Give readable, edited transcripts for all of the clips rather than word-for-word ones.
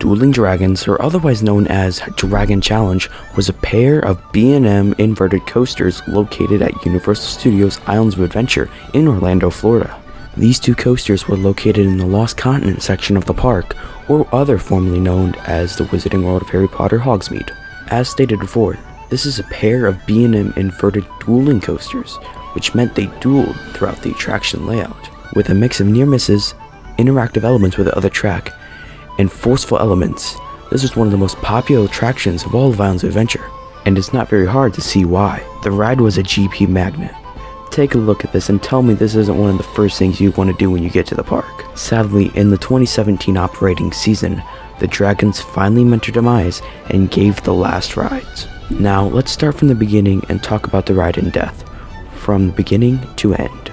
Dueling Dragons, or otherwise known as Dragon Challenge, was a pair of B&M inverted coasters located at Universal Studios Islands of Adventure in Orlando, Florida. These two coasters were located in the Lost Continent section of the park, or other formerly known as the Wizarding World of Harry Potter Hogsmeade. As stated before, this is a pair of B&M inverted dueling coasters, which meant they dueled throughout the attraction layout, with a mix of near misses, interactive elements with the other track, and forceful elements. This was one of the most popular attractions of all of Islands of Adventure, and it's not very hard to see why. The ride was a GP magnet. Take a look at this and tell me this isn't one of the first things you want to do when you get to the park. Sadly, in the 2017 operating season, the Dragons finally met their demise and gave the last rides. Now, let's start from the beginning and talk about the ride in depth, from the beginning to end.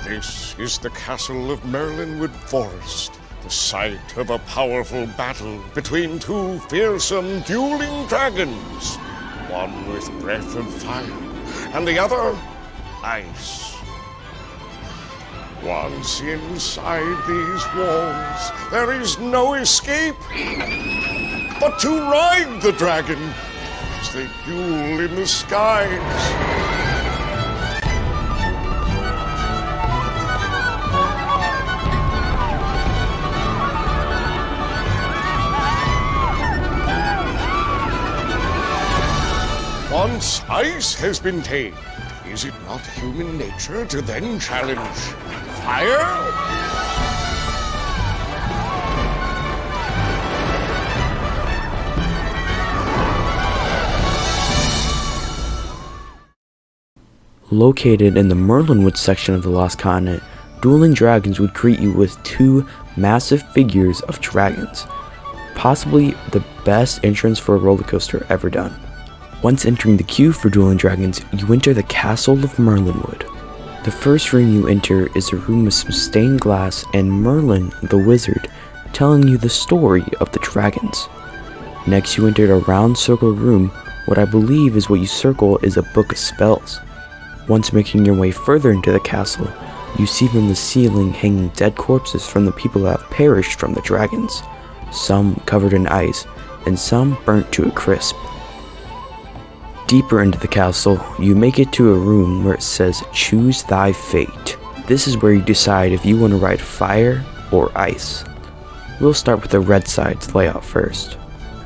This is the castle of Merlinwood Forest, the site of a powerful battle between two fearsome dueling dragons, one with breath of fire and the other ice. Once inside these walls, there is no escape but to ride the dragon as they duel in the skies. Once ice has been tamed, is it not human nature to then challenge fire? Located in the Merlinwood section of the Lost Continent, Dueling Dragons would greet you with two massive figures of dragons, possibly the best entrance for a roller coaster ever done. Once entering the queue for Dueling Dragons, you enter the Castle of Merlinwood. The first room you enter is a room with some stained glass and Merlin, the wizard, telling you the story of the dragons. Next, you enter a round circle room. What I believe is what you circle is a book of spells. Once making your way further into the castle, you see from the ceiling hanging dead corpses from the people that have perished from the dragons, some covered in ice and some burnt to a crisp. Deeper into the castle, you make it to a room where it says, "Choose thy fate." This is where you decide if you want to ride fire or ice. We'll start with the red side's layout first.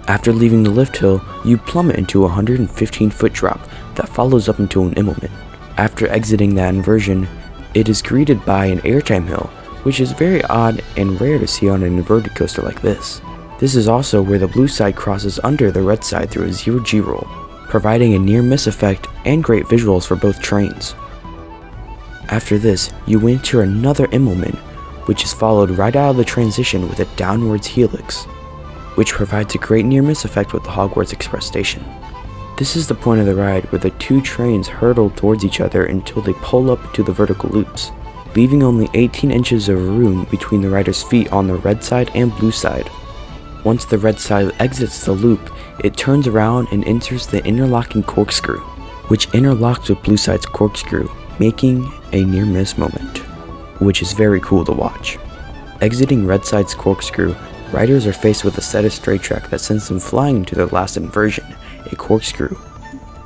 After leaving the lift hill, you plummet into a 115-foot drop that follows up into an immolment. After exiting that inversion, it is greeted by an airtime hill, which is very odd and rare to see on an inverted coaster like this. This is also where the blue side crosses under the red side through a zero-G roll, providing a near-miss effect and great visuals for both trains. After this, you enter another immolment, which is followed right out of the transition with a downwards helix, which provides a great near-miss effect with the Hogwarts Express station. This is the point of the ride where the two trains hurtle towards each other until they pull up to the vertical loops, leaving only 18 inches of room between the rider's feet on the red side and blue side. Once the red side exits the loop, it turns around and enters the interlocking corkscrew, which interlocks with blue side's corkscrew, making a near-miss moment, which is very cool to watch. Exiting red side's corkscrew, riders are faced with a set of straight track that sends them flying into their last inversion, a corkscrew.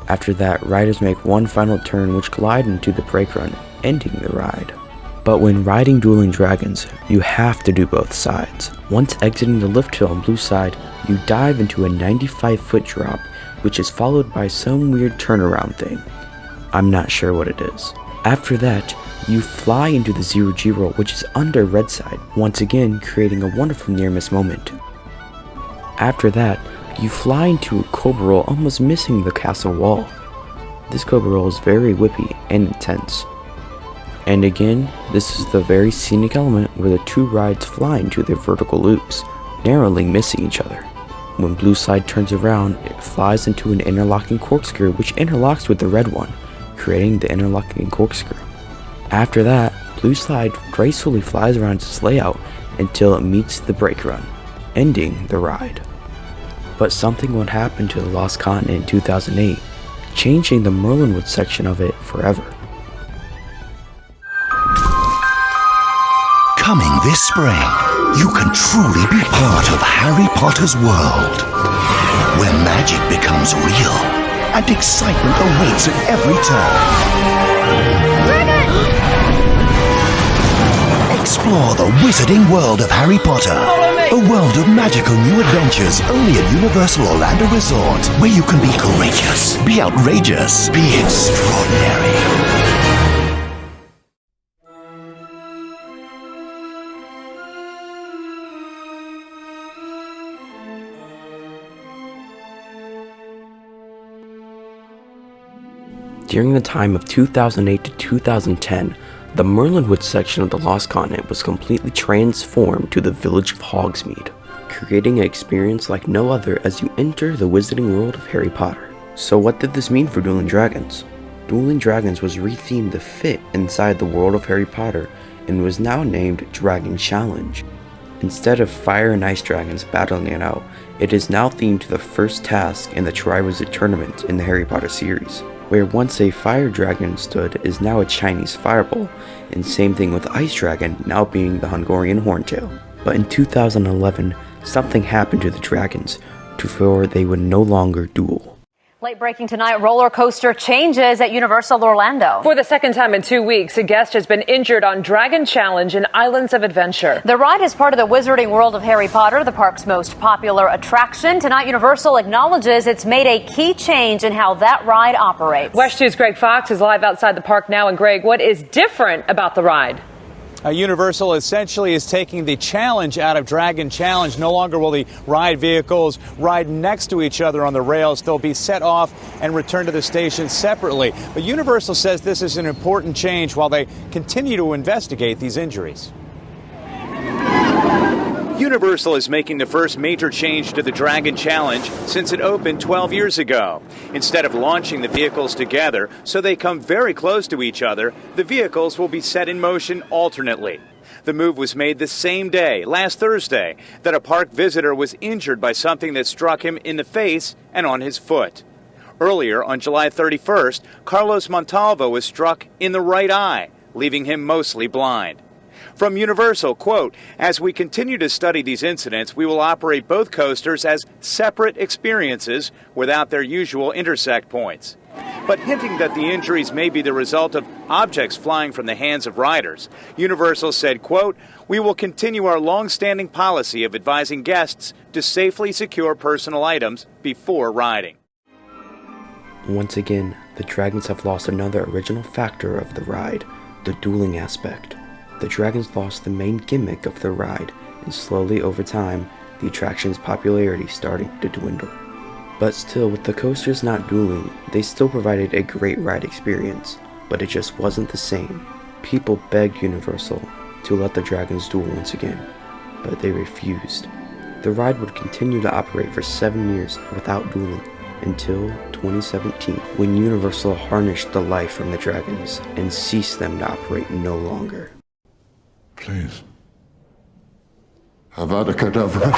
After that, riders make one final turn which glide into the brake run, ending the ride. But when riding Dueling Dragons, you have to do both sides. Once exiting the lift hill on blue side, you dive into a 95-foot drop, which is followed by some weird turnaround thing. I'm not sure what it is. After that, you fly into the zero-G roll, which is under red side, once again creating a wonderful near-miss moment. After that, you fly into a cobra roll, almost missing the castle wall. This cobra roll is very whippy and intense. And again, this is the very scenic element where the two rides fly into their vertical loops, narrowly missing each other. When blue side turns around, it flies into an interlocking corkscrew which interlocks with the red one, creating the interlocking corkscrew. After that, blue side gracefully flies around its layout until it meets the brake run, ending the ride. But something would happen to the Lost Continent in 2008, changing the Merlinwood section of it forever. Coming this spring, you can truly be part of Harry Potter's world, where magic becomes real and excitement awaits at every turn. Explore the wizarding world of Harry Potter. A world of magical new adventures only at Universal Orlando Resort, where you can be courageous, be outrageous, be extraordinary. During the time of 2008 to 2010, the Merlinwood section of the Lost Continent was completely transformed to the village of Hogsmeade, creating an experience like no other as you enter the wizarding world of Harry Potter. So what did this mean for Dueling Dragons? Dueling Dragons was rethemed to fit inside the world of Harry Potter and was now named Dragon Challenge. Instead of fire and ice dragons battling it out, it is now themed to the first task in the Triwizard Tournament in the Harry Potter series, where once a fire dragon stood is now a Chinese fireball, and same thing with ice dragon now being the Hungarian horntail. But in 2011, something happened to the dragons to where they would no longer duel. Late breaking tonight, roller coaster changes at Universal Orlando. For the second time in 2 weeks, a guest has been injured on Dragon Challenge in Islands of Adventure. The ride is part of the wizarding world of Harry Potter, the park's most popular attraction. Tonight, Universal acknowledges it's made a key change in how that ride operates. West 2's Greg Fox is live outside the park now. And Greg, what is different about the ride? Universal essentially is taking the challenge out of Dragon Challenge. No longer will the ride vehicles ride next to each other on the rails. They'll be set off and returned to the station separately. But Universal says this is an important change while they continue to investigate these injuries. Universal is making the first major change to the Dragon Challenge since it opened 12 years ago. Instead of launching the vehicles together so they come very close to each other, the vehicles will be set in motion alternately. The move was made the same day, last Thursday, that a park visitor was injured by something that struck him in the face and on his foot. Earlier, on July 31st, Carlos Montalvo was struck in the right eye, leaving him mostly blind. From Universal, quote, "As we continue to study these incidents, we will operate both coasters as separate experiences without their usual intersect points." But hinting that the injuries may be the result of objects flying from the hands of riders, Universal said, quote, "We will continue our long-standing policy of advising guests to safely secure personal items before riding." Once again, the dragons have lost another original factor of the ride, the dueling aspect. The dragons lost the main gimmick of the ride, and slowly over time, the attraction's popularity started to dwindle. But still, with the coasters not dueling, they still provided a great ride experience, but it just wasn't the same. People begged Universal to let the dragons duel once again, but they refused. The ride would continue to operate for 7 years without dueling, until 2017, when Universal harnessed the life from the dragons and ceased them to operate no longer. Please. Avada Kedavra.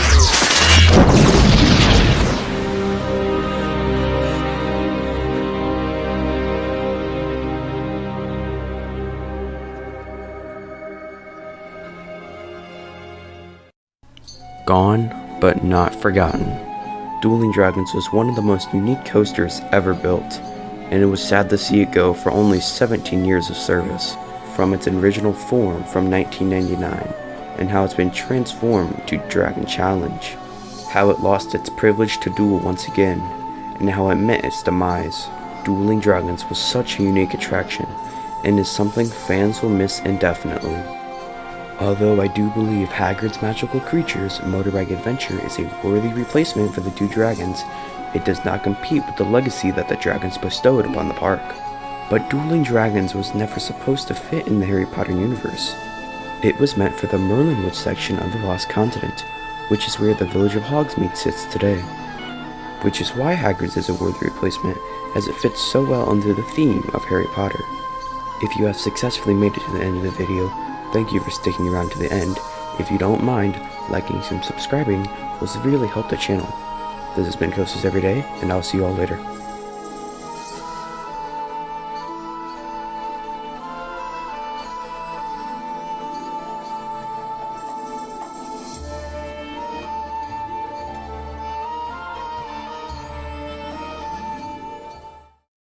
Gone, but not forgotten. Dueling Dragons was one of the most unique coasters ever built, and it was sad to see it go for only 17 years of service, from its original form from 1999, and how it's been transformed to Dragon Challenge, how it lost its privilege to duel once again, and how it met its demise. Dueling Dragons was such a unique attraction, and is something fans will miss indefinitely. Although I do believe Hagrid's Magical Creatures Motorbike Adventure is a worthy replacement for the two dragons, it does not compete with the legacy that the dragons bestowed upon the park. But Dueling Dragons was never supposed to fit in the Harry Potter universe. It was meant for the Merlinwood section of the Lost Continent, which is where the village of Hogsmeade sits today. Which is why Hagrid's is a worthy replacement, as it fits so well under the theme of Harry Potter. If you have successfully made it to the end of the video, thank you for sticking around to the end. If you don't mind, liking and subscribing will severely help the channel. This has been Coasters Every Day, and I'll see you all later.